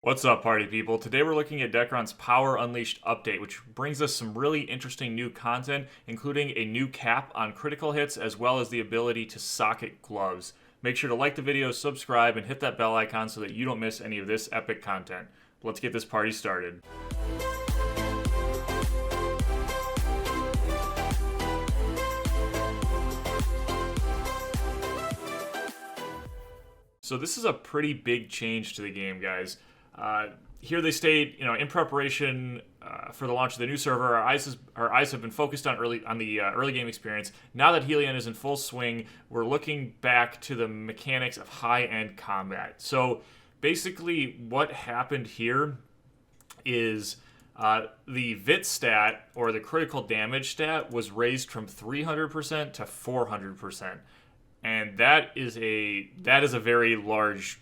What's up, party people? Today we're looking at Dekaron's Power Unleashed update, which brings us some really interesting new content, including a new cap on critical hits, as well as the ability to socket gloves. Make sure to like the video, subscribe, and hit that bell icon so that you don't miss any of this epic content. Let's get this party started. So this is a pretty big change to the game, guys. Here they state, in preparation for the launch of the new server, our eyes have been focused on the early game experience. Now that Helion is in full swing, we're looking back to the mechanics of high-end combat. So basically, what happened here is the VIT stat, or the critical damage stat, was raised from 300% to 400%, and that is a very large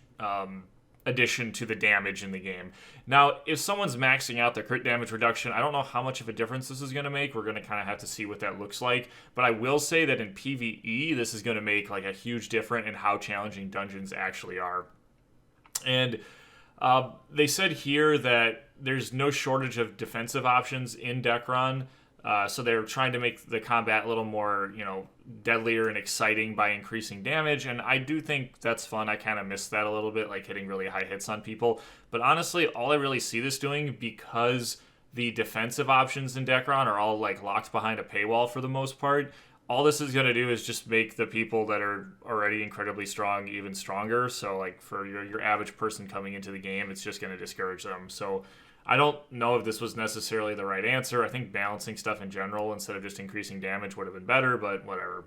addition to the damage in the game. Now, if someone's maxing out their crit damage reduction, I don't know how much of a difference this is going to make. We're going to kind of have to see what that looks like. But I will say that in PvE, this is going to make like a huge difference in how challenging dungeons actually are. And they said here that there's no shortage of defensive options in Dekaron. So they're trying to make the combat a little more, deadlier and exciting by increasing damage, and I do think that's fun. I kind of miss that a little bit, like hitting really high hits on people. But honestly, all I really see this doing, because the defensive options in Dekaron are all like locked behind a paywall for the most part, all this is going to do is just make the people that are already incredibly strong even stronger. So like for your average person coming into the game, it's just going to discourage them. So I don't know if this was necessarily the right answer. I think balancing stuff in general instead of just increasing damage would have been better, but whatever.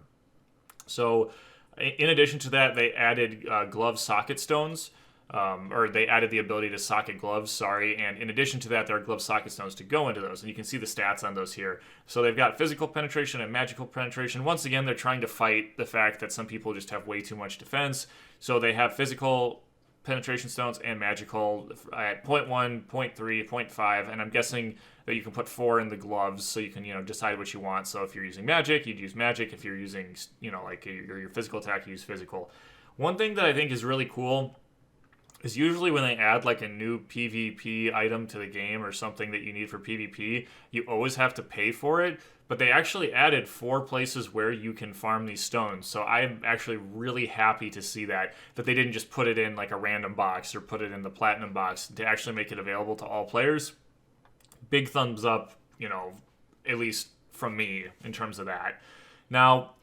So in addition to that, they added glove socket stones, or they added the ability to socket gloves, and in addition to that, there are glove socket stones to go into those, and you can see the stats on those here. So they've got physical penetration and magical penetration. Once again, they're trying to fight the fact that some people just have way too much defense. So they have physical penetration stones and magical at 0.1, 0.3, 0.5, and I'm guessing that you can put 4 in the gloves, so you can decide what you want. So if you're using magic, you'd use magic. If you're using like your physical attack, you use physical. One thing that I think is really cool is usually when they add like a new PvP item to the game or something that you need for PvP, you always have to pay for it. But they actually added 4 places where you can farm these stones. So I'm actually really happy to see that they didn't just put it in like a random box or put it in the platinum box, to actually make it available to all players. Big thumbs up, at least from me in terms of that. Now,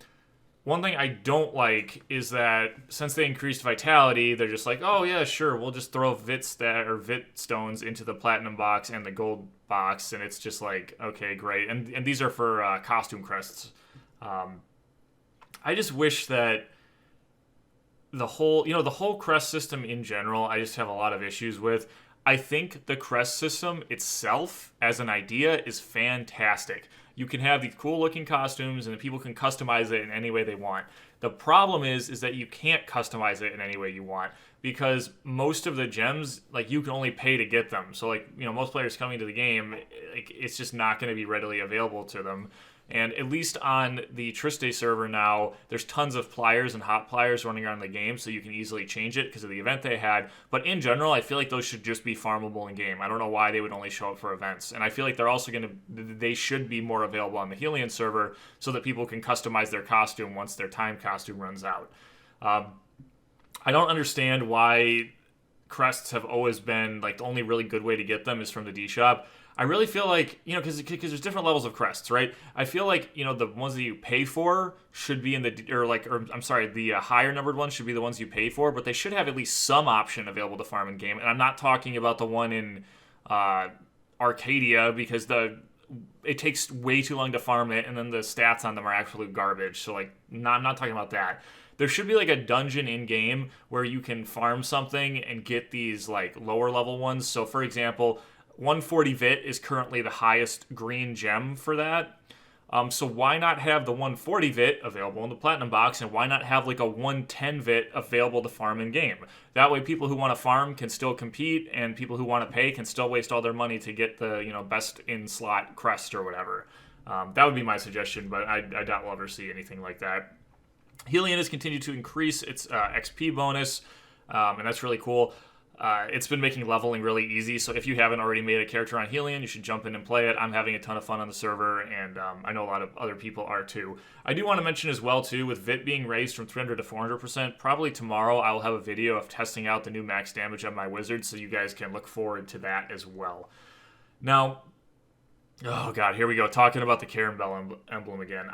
one thing I don't like is that since they increased vitality, they're just like, oh yeah, sure, we'll just throw VIT stones into the platinum box and the gold box, and it's just like, okay, great. And these are for costume crests. I just wish that the whole crest system in general, I just have a lot of issues with. I think the crest system itself as an idea is fantastic. You can have these cool looking costumes and people can customize it in any way they want. The problem is that you can't customize it in any way you want, because most of the gems, like, you can only pay to get them. So like, most players coming to the game, like, it's just not going to be readily available to them. And at least on the Triste server now, there's tons of pliers and hot pliers running around the game, so you can easily change it because of the event they had. But in general, I feel like those should just be farmable in game. I don't know why they would only show up for events. And I feel like they're also they should be more available on the Helion server so that people can customize their costume once their time costume runs out. I don't understand why crests have always been like the only really good way to get them is from the D shop. I really feel like, because there's different levels of crests, right? I feel like, the ones that you pay for should be in the higher numbered ones should be the ones you pay for, but they should have at least some option available to farm in game. And I'm not talking about the one in Arcadia, because it takes way too long to farm it, and then the stats on them are absolute garbage. So like, I'm not talking about that. There should be like a dungeon in game where you can farm something and get these like lower level ones. So for example, 140 VIT is currently the highest green gem for that. So why not have the 140 VIT available in the platinum box, and why not have like a 110 VIT available to farm in game? That way people who want to farm can still compete, and people who want to pay can still waste all their money to get the best in slot crest or whatever. That would be my suggestion, but I doubt we'll ever see anything like that. Helion has continued to increase its XP bonus, and that's really cool. It's been making leveling really easy, so if you haven't already made a character on Helion, you should jump in and play it. I'm having a ton of fun on the server, and I know a lot of other people are too. I do want to mention as well, too, with Vit being raised from 300 to 400%, probably tomorrow I will have a video of testing out the new max damage of my wizard, so you guys can look forward to that as well. Now, oh god, here we go, talking about the Karen Bell emblem again.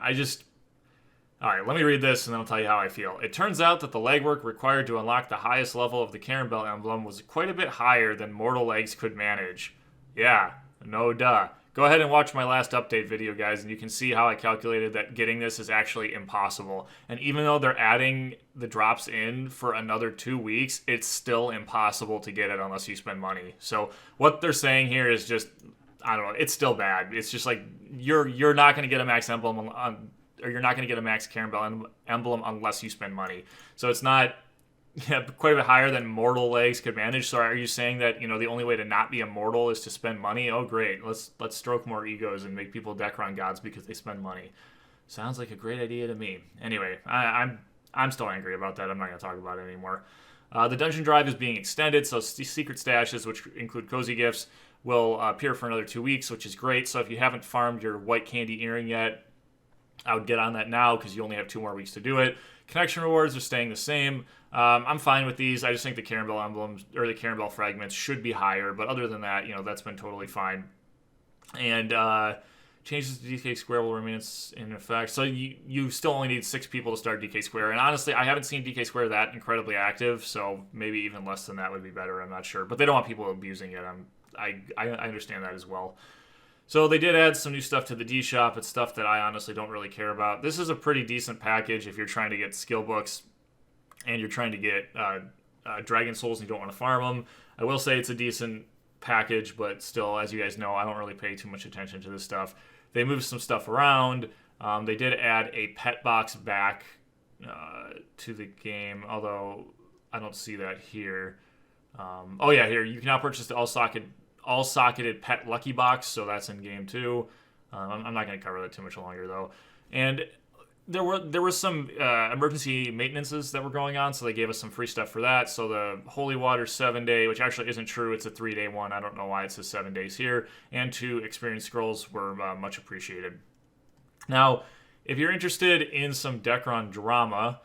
Alright, let me read this and then I'll tell you how I feel. It turns out that the legwork required to unlock the highest level of the Karen Bell emblem was quite a bit higher than mortal legs could manage. Yeah, no duh. Go ahead and watch my last update video, guys, and you can see how I calculated that getting this is actually impossible. And even though they're adding the drops in for another 2 weeks, it's still impossible to get it unless you spend money. So what they're saying here is just, I don't know, it's still bad. It's just like, you're not going to get a max emblem on... or you're not going to get a max Karen Bell emblem unless you spend money. So it's not quite a bit higher than mortal legs could manage. So are you saying that, you know, the only way to not be immortal is to spend money? Oh, great. Let's stroke more egos and make people Dekaron gods because they spend money. Sounds like a great idea to me. Anyway, I'm still angry about that. I'm not going to talk about it anymore. The dungeon drive is being extended, so secret stashes, which include cozy gifts, will appear for another 2 weeks, which is great. So if you haven't farmed your white candy earring yet, I would get on that now because you only have 2 more weeks to do it. Connection rewards are staying the same. I'm fine with these. I just think the Karen Bell emblems or the Karen Bell fragments should be higher, but other than that, you know, that's been totally fine. And changes to DK Square will remain in effect. So you still only need 6 people to start DK Square. And honestly, I haven't seen DK Square that incredibly active, so maybe even less than that would be better. I'm not sure, but they don't want people abusing it. I understand that as well. So they did add some new stuff to the D shop. It's stuff that I honestly don't really care about. This is a pretty decent package if you're trying to get skill books and you're trying to get Dragon Souls and you don't want to farm them. I will say it's a decent package, but still, as you guys know, I don't really pay too much attention to this stuff. They moved some stuff around. They did add a pet box back to the game, although I don't see that here. Oh yeah, here you can now purchase the all-socketed pet lucky box, so that's in game too. I'm not going to cover that too much longer though. And there was some emergency maintenances that were going on, so they gave us some free stuff for that. So the Holy Water 7-day, which actually isn't true, it's a 3-day one. I don't know why it says 7 days here. And 2 experience scrolls were much appreciated. Now, if you're interested in some Dekaron drama,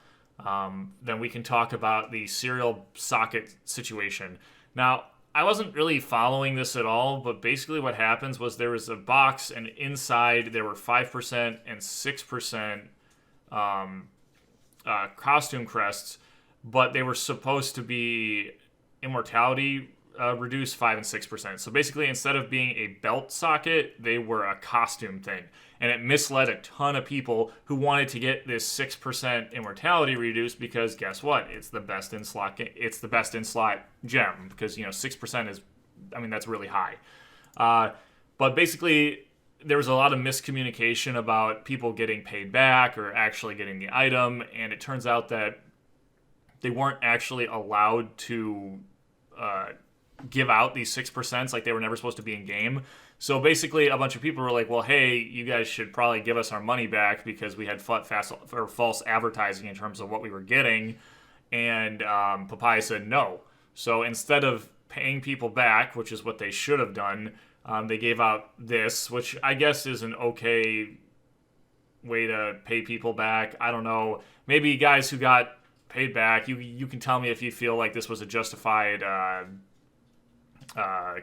then we can talk about the serial socket situation. Now, I wasn't really following this at all, but basically what happens was there was a box, and inside there were 5% and 6% costume crests, but they were supposed to be immortality reduced 5 and 6%. So basically, instead of being a belt socket, they were a costume thing. And it misled a ton of people who wanted to get this 6% immortality reduced because guess what? It's the best in slot. It's the best in slot gem because 6% is, I mean, that's really high. But basically, there was a lot of miscommunication about people getting paid back or actually getting the item, and it turns out that they weren't actually allowed to give out these 6%, like they were never supposed to be in game. So basically, a bunch of people were like, well, hey, you guys should probably give us our money back because we had false advertising in terms of what we were getting. And Papaya said no. So instead of paying people back, which is what they should have done, they gave out this, which I guess is an okay way to pay people back. I don't know. Maybe guys who got paid back, you can tell me if you feel like this was a justified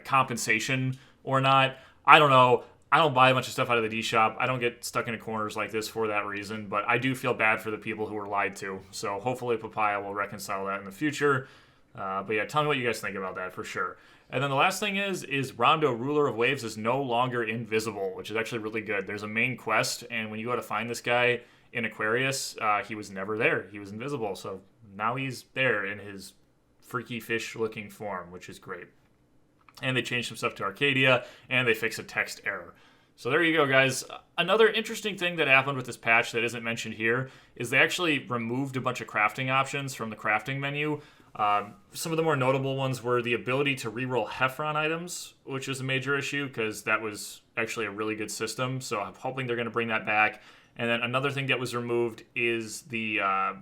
compensation or not. I don't know. I don't buy a bunch of stuff out of the D shop. I don't get stuck into corners like this for that reason, but I do feel bad for the people who were lied to. So hopefully Papaya will reconcile that in the future. But yeah, tell me what you guys think about that for sure. And then the last thing is Rondo, Ruler of Waves, is no longer invisible, which is actually really good. There's a main quest, and when you go to find this guy in Aquarius, he was never there. He was invisible, so now he's there in his freaky fish-looking form, which is great. And they changed some stuff to Arcadia, and they fixed a text error. So there you go, guys. Another interesting thing that happened with this patch that isn't mentioned here is they actually removed a bunch of crafting options from the crafting menu. Some of the more notable ones were the ability to reroll Heffron items, which is a major issue because that was actually a really good system. So I'm hoping they're going to bring that back. And then another thing that was removed is the, I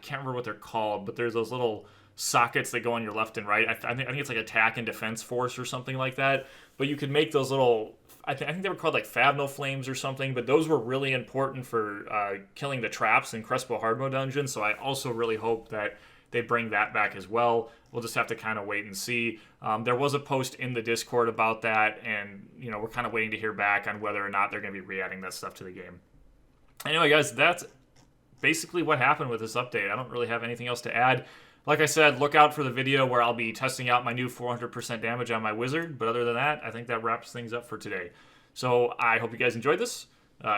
can't remember what they're called, but there's those little sockets that go on your left and right. I think it's like attack and defense force or something like that. But you could make those little, I think they were called like Fabno Flames or something, but those were really important for killing the traps in Crespo Hard Mode Dungeon, so I also really hope that they bring that back as well. We'll just have to kind of wait and see. There was a post in the Discord about that, and we're kind of waiting to hear back on whether or not they're going to be re-adding that stuff to the game. Anyway, guys, that's basically what happened with this update. I don't really have anything else to add. Like I said, look out for the video where I'll be testing out my new 400% damage on my wizard. But other than that, I think that wraps things up for today. So I hope you guys enjoyed this.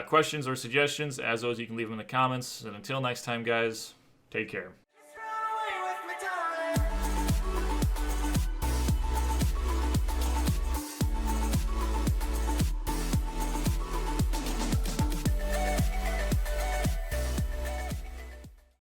Questions or suggestions, as always, you can leave them in the comments. And until next time, guys, take care.